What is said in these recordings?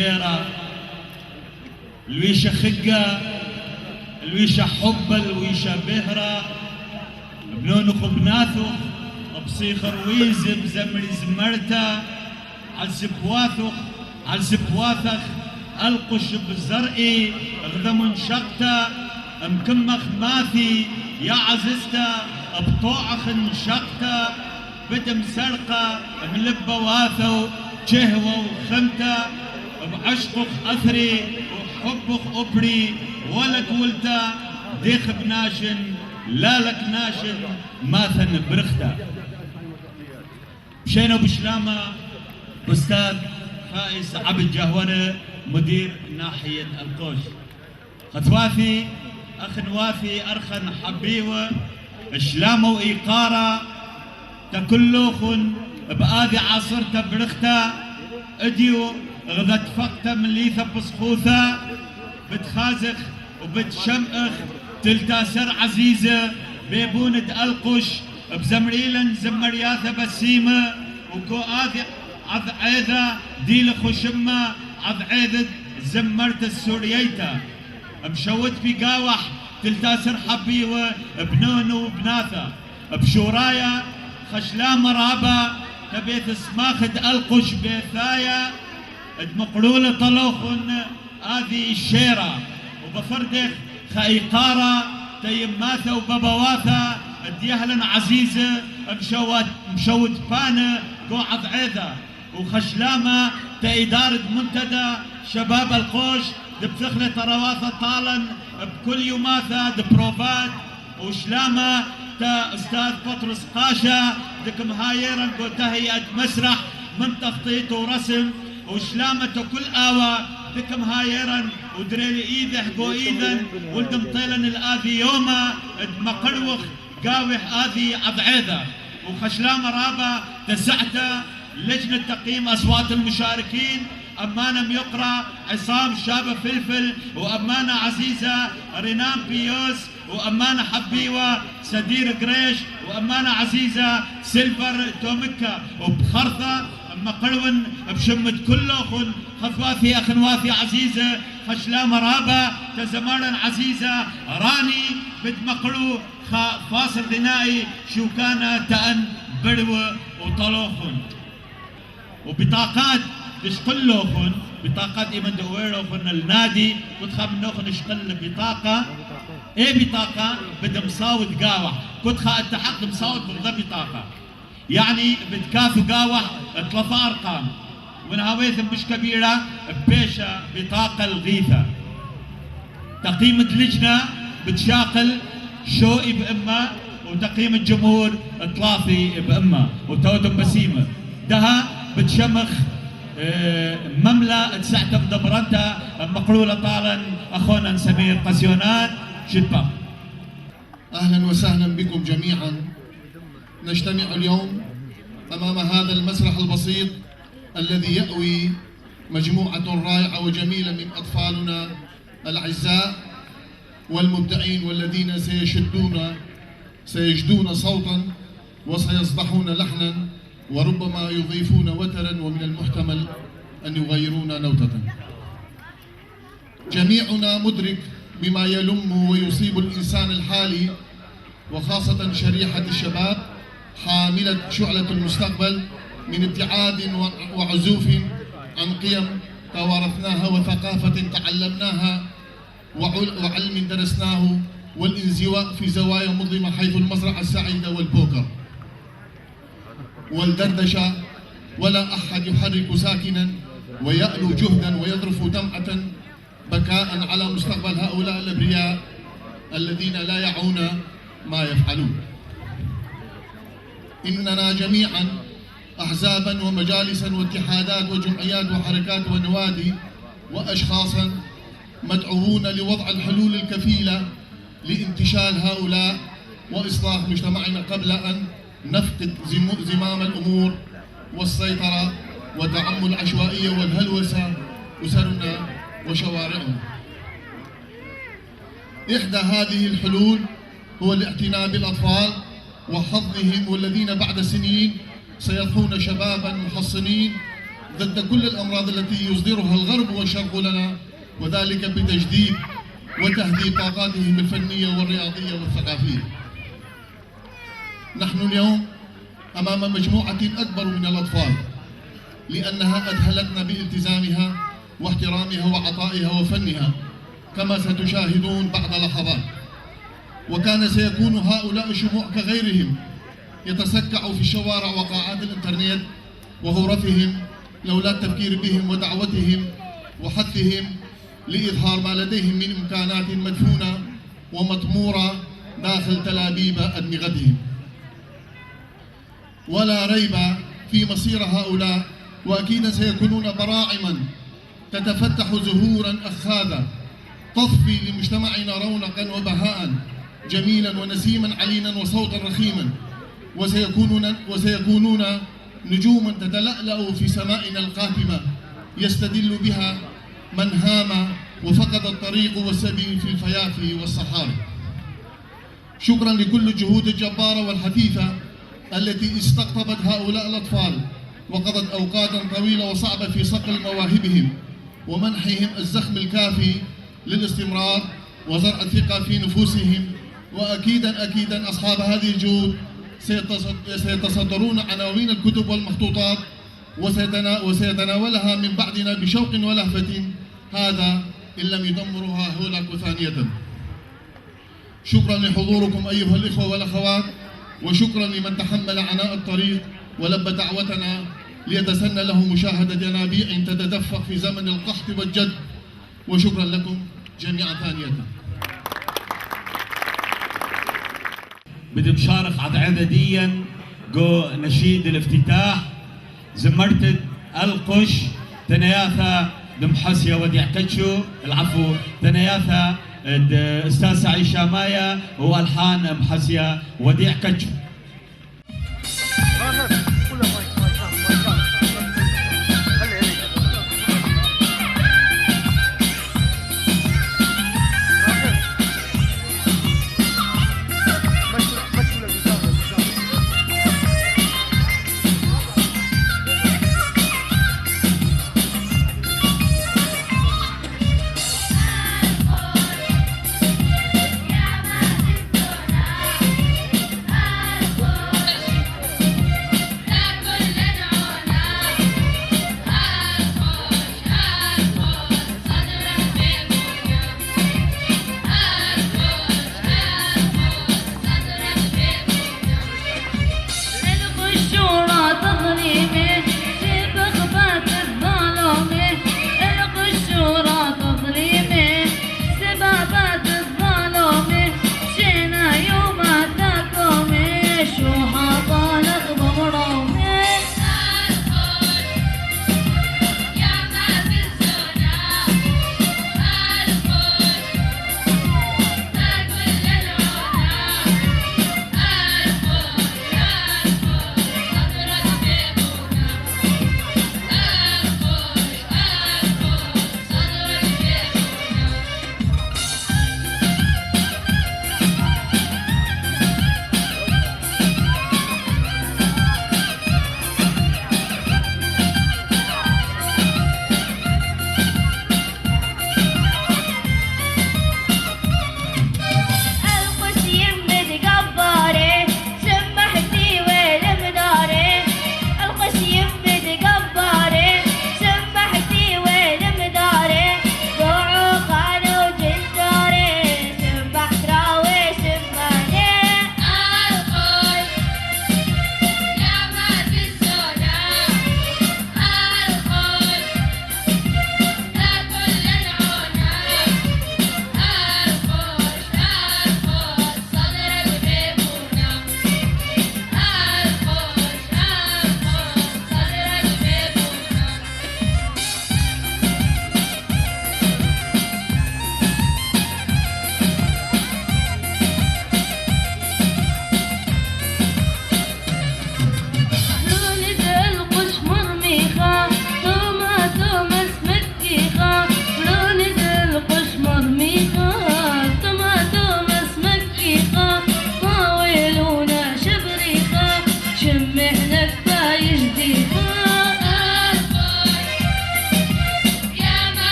شيرة الويشة خقة الويشة حبة الويشة بهرة بنونخ بناثخ بصيخر ويزم زمري زمرتا على سبواثخ القش بزرقي غذا شقتا مكمخ ماثي يا عززتا بطوعخ انشقتا بدم سرقة ملبة واثو جهوة وخمتا بعشقخ أثري وحبخ أبري ولك ولتا ديخ بناشن لا لك ناشن ماثن برختا مشينا بشلامة أستاذ فائز عبد جهونة مدير ناحية القوش خطوافي أخ نوافي أرخن حبيوة شلامة وإيقارة تكلوخن بآذي عصرتا برختا اديو غذت فقتا من ليثة بصخوثة بتخازخ وبتشمخ تلتاسر عزيزة بيبوند القش بزمريلا زمرياثة بسيمة وكو آذي عذعيذة ديل خشمة عذعيذة زمرت السورييتا مشوت في قاوح تلتاسر حبيوة بنونو وبناثة بشورايا خشلام رابا تبيت سماخد القش بيثايا دمقلولة طلوخن هذه الشيرة وبفردخ خايقارة تيماثة وببواثة ديهلن عزيزة مشوت بانة قوعد عيدة وخشلامة تإدارة منتدى شباب القوش دبثخلة ترواثة طالا بكل يوماثة دبروفات وشلامة تا أستاذ بطرس قاشا دكم هايرا قوتا هيئة مسرح من تخطيط ورسم وشلامة كل آوى دكم هايرا ودريلي إيذح قو إيذن ولدم طيلن الآذي يوما مقروخ قاوح آذي عضعيذة وخشلامة رابا تسعتا لجنة تقييم أصوات المشاركين أمانة ميقرا عصام شابة فلفل وأمانة عزيزة رينام بيوس وأمانة حبيوة سدير قريش وأمانة عزيزة سيلفر تومكا وبخرثة مقلون بشمت كلوخن خفوافي أخنوافي عزيزة خشلامة رابا تزمانا عزيزة راني بتمقلو فاصل غنائي شو كان تأن بروة وطلوخن وبطاقات تشقلوخن بطاقات إيمن دويروخن النادي كنت خامنوخن اشقل بطاقة ايه بطاقة بدها مصاوت قاوح كنت التحق مصاوت بغضا بطاقة يعني بتكافي قاوح 3 أرقام من هوايثم مش كبيرة بيشة بطاقة الغيثة تقييم اللجنة بتشاقل شوقي بأمة وتقييم الجمهور طلافي بأمة وتودم بسيمة دها بتشمخ مملة تسعت بدبرنتا مقرولة طالا أخونا سمير قسيونات شدبا. أهلا وسهلا بكم جميعا. نجتمع اليوم أمام هذا المسرح البسيط الذي يأوي مجموعة رائعة وجميلة من أطفالنا الأعزاء والمبدعين والذين سيجدون صوتا وسيصبحون لحنا وربما يضيفون وترا ومن المحتمل أن يغيرون نوتة. جميعنا مدرك بما يلم ويصيب الإنسان الحالي وخاصة شريحة الشباب حاملة شعلة المستقبل من ابتعاد وعزوف عن قيم توارثناها وثقافة تعلمناها وعلم درسناه والانزواء في زوايا مظلمة حيث المزرعة السعيدة والبوكر والدردشة ولا أحد يحرك ساكنا ويألو جهدا ويذرف دمعة بكاء على مستقبل هؤلاء الأبرياء الذين لا يعون ما يفعلون. إننا جميعا أحزابا ومجالسا واتحادات وجمعيات وحركات ونوادي وأشخاصا مدعوون لوضع الحلول الكفيلة لانتشال هؤلاء وإصلاح مجتمعنا قبل أن نفقد زمام الأمور والسيطرة ودعم العشوائية والهلوسة أسرنا وشوارعنا. إحدى هذه الحلول هو الاعتناء بالأطفال وحظهم والذين بعد سنين سيضحون شبابا محصنين ضد كل الأمراض التي يصدرها الغرب والشرق لنا، وذلك بتجديد وتهذيب طاقاتهم الفنية والرياضية والثقافية. نحن اليوم أمام مجموعة أكبر من الأطفال، لأنها أذهلتنا بالتزامها واحترامها وعطائها وفنها، كما ستشاهدون بعد لحظات. وكان سيكون هؤلاء الشموع كغيرهم يتسكع في الشوارع وقاعات الإنترنت وغرفهم لولا التفكير بهم ودعوتهم وحثهم لإظهار ما لديهم من إمكانات مدفونة ومطمورة داخل تلابيب أدمغتهم. ولا ريب في مصير هؤلاء، وأكيد سيكونون براعما تتفتح زهورا أخاذة تضفي لمجتمعنا رونقا وبهاء جميلا ونسيما علينا وصوتا رخيما، وسيكونون نجوما تتلألأ في سمائنا القاتمة يستدل بها من هام وفقد الطريق والسبيل في الفيافي والصحاري. شكرا لكل الجهود الجبارة والحثيثة التي استقطبت هؤلاء الأطفال وقضت أوقاتا طويلة وصعبة في صقل مواهبهم ومنحهم الزخم الكافي للاستمرار وزرع الثقة في نفوسهم. وأكيدا أصحاب هذه الجهود سيتصدرون عناوين الكتب والمخطوطات وسيتناولها من بعدنا بشوق ولهفة، هذا إن لم يدمرها هولاك ثانية. شكرا لحضوركم أيها الإخوة والأخوات، وشكرا لمن تحمل عناء الطريق ولبى دعوتنا ليتسنى له مشاهدة ينابيع تتدفق في زمن القحط والجد، وشكرا لكم جميعا ثانية. بدي مشارك عدديا جو نشيد الافتتاح زمرت القش تنياثا دمحسيا وديع كتشو العفو تنياثا استاذ سعيد شامايا والحان محسيا وديع كتشو.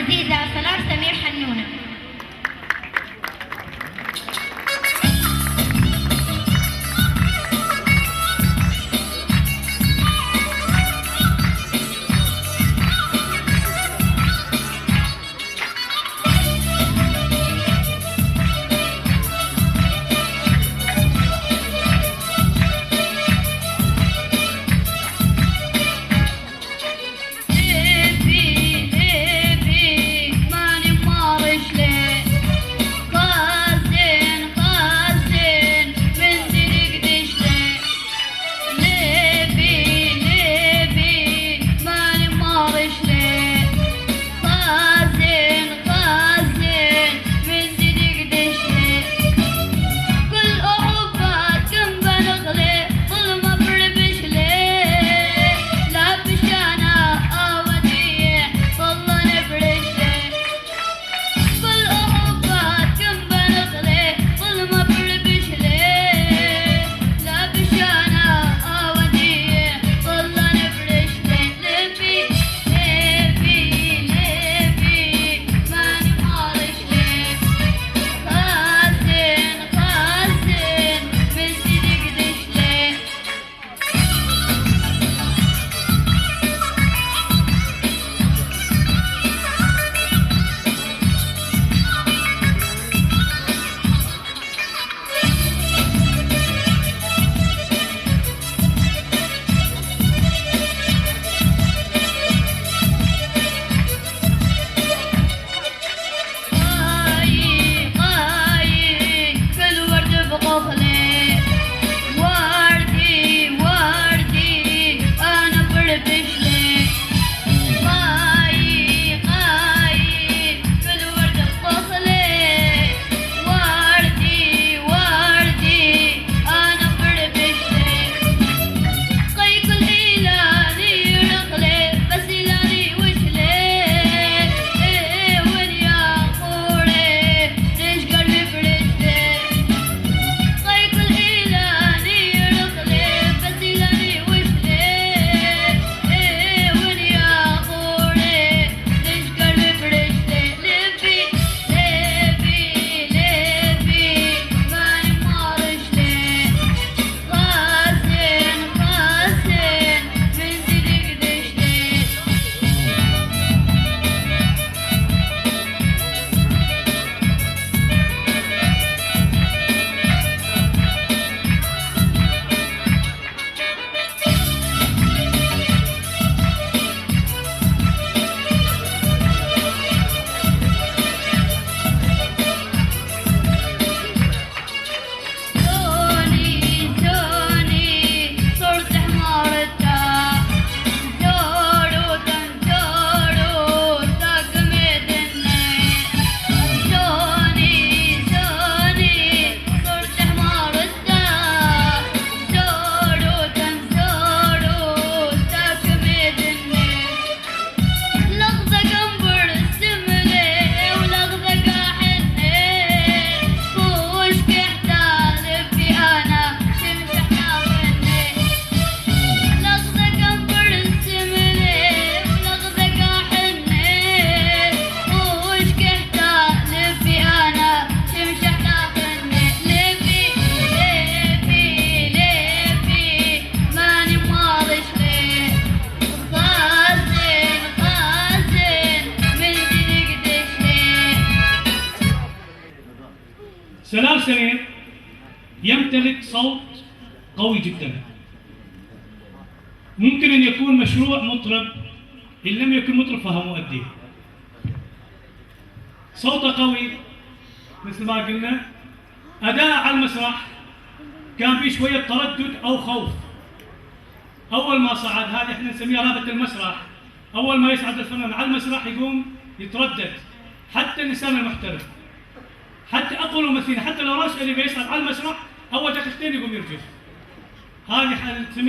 عزيزة سلام سمير حنونة. سلام سمير يمتلك صوت قوي جدا. ممكن أن يكون مشروع مطرب، إن لم يكن مطرب فهو مؤدي. صوته قوي مثل ما قلنا. أداء على المسرح كان فيه شوية تردد أو خوف. أول ما صعد، هذه احنا نسميها رابط المسرح، أول ما يصعد الفنان على المسرح يقوم يتردد، حتى الإنسان المحترف، حتى أقوى الممثلين، حتى لو راشد اللي بيصعد على المسرح أول دقيقتين يقوم يرجف. هذه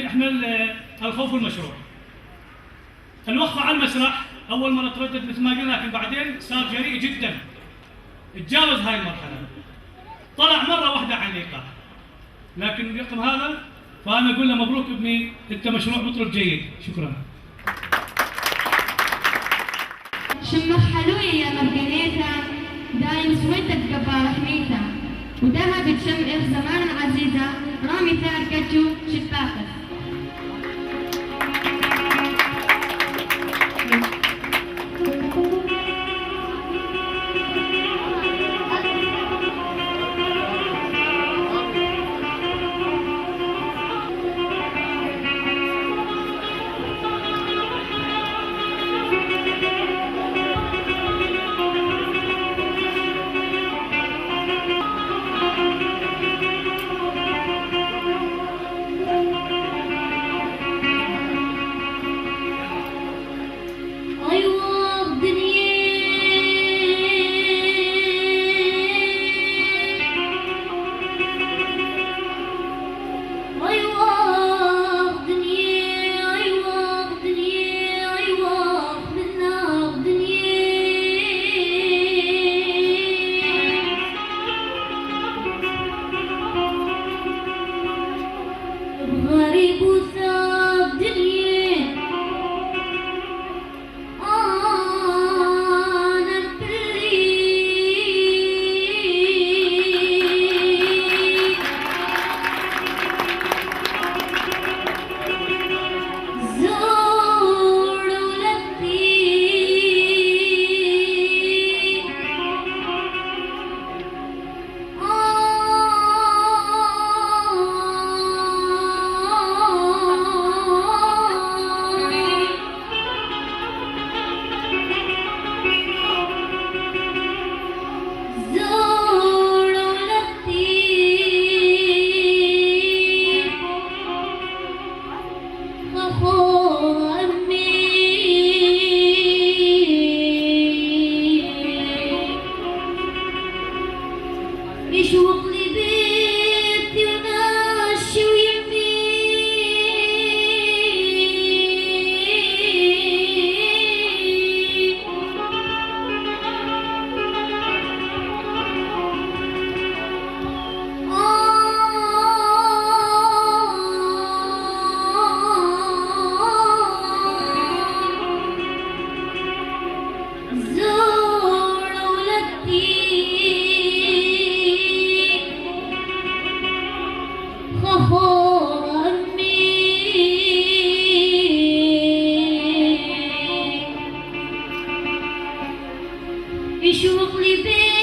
احنا الخوف المشروع. الوقفة على المسرح أول مرة تردد مثل ما قلنا، لكن بعدين صار جريء جدا، تجاوز هاي المرحلة، طلع مرة واحدة عن الإيقاع. لكن الرقم هذا فأنا أقول له مبروك ابني، أنت مشروع مطرب جيد. شكرا. شمخ حلوية يا مرقنيتا دايم سويتك قبال حميتا ودها بتشم إخ زمان عزيزة رامي ثار كجو شباكة يشوق لي بيتي وناشي ويمي زور ولدتي فخور أمي يشوق لي بيتي